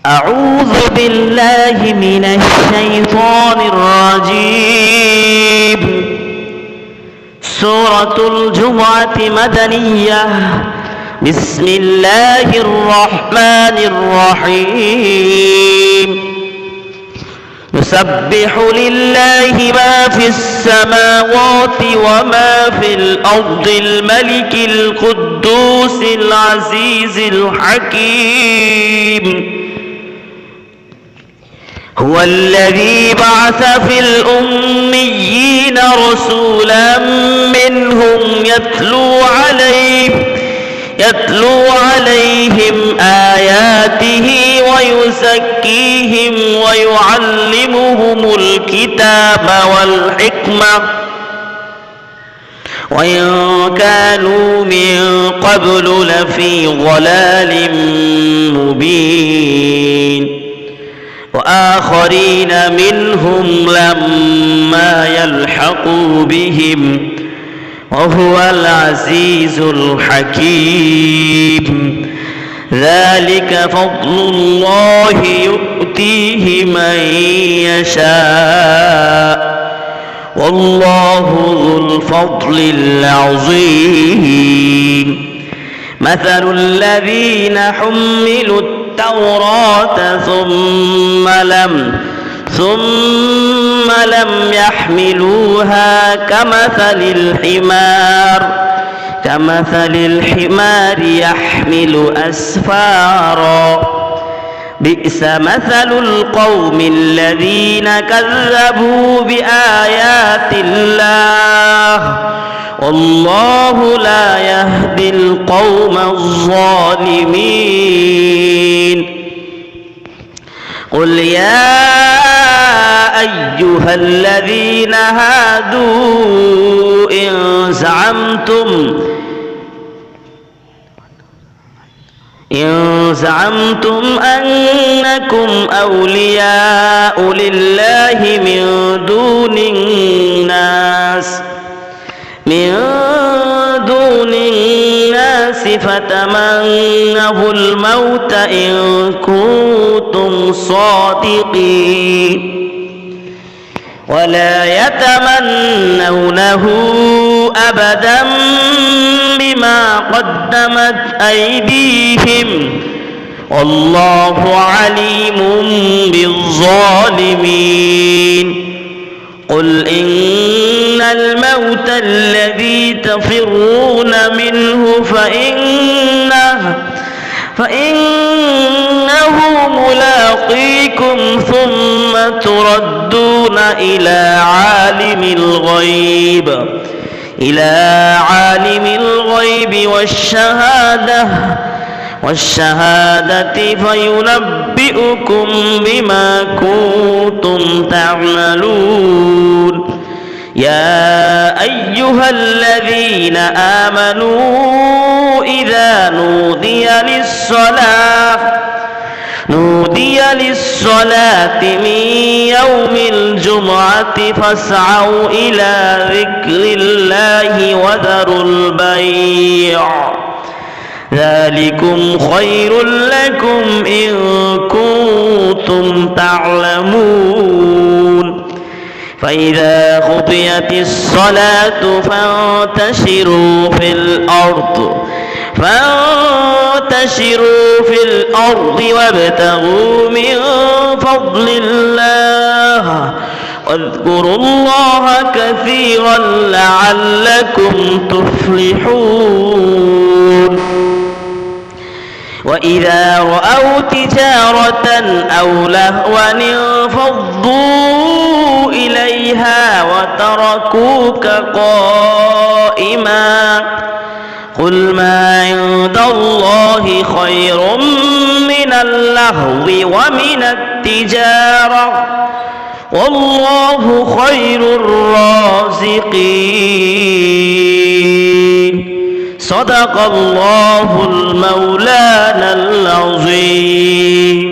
أعوذ بالله من الشيطان الرجيم. سورة الجمعة مدنية. بسم الله الرحمن الرحيم. يسبح لله ما في السماوات وما في الأرض الملك القدوس العزيز الحكيم. هو الذي بعث في الأميين رسولا منهم يتلو عليهم آياته ويزكيهم ويعلمهم الكتاب والحكمة وإن كانوا من قبل لفي ضلال مبين. وآخرين منهم لما يلحقوا بهم وهو العزيز الحكيم. ذلك فضل الله يؤتيه من يشاء والله ذو الفضل العظيم. مثل الذين حملوا التوراة ثم لم يحملوها كمثل الحمار يحمل أسفارا. بئس مثل القوم الذين كذبوا بآيات الله والله لا يهدي القوم الظالمين. قل يا أيها الذين هادوا إن زعمتم أنكم أولياء لله من دون الناس فتمنوا الموت إن كنتم صادقين ولا يتمنونه أبدا بما قدمت أيديهم والله عليم بالظالمين. قل إن الموت الذي تفرون منه فإنه ملاقيكم ثم تردون إلى عالم الغيب والشهادة فينبئكم بما كنتم تعملون. يا أيها الذين آمنوا إذا نودي للصلاة من يوم الجمعة فاسعوا إلى ذكر الله وذروا البيع ذلكم خير لكم إن كنتم تعلمون. فإذا قضيت الصلاة فانتشروا في الأرض وابتغوا من فضل الله واذكروا الله كثيرا لعلكم تفلحون. وإذا رأوا تجارة أو لهوا انفضوا إليها وتركوك قائما. قل ما عند الله خير من اللهو ومن التجارة والله خير الرازقين. صدق الله المولانا العظيم.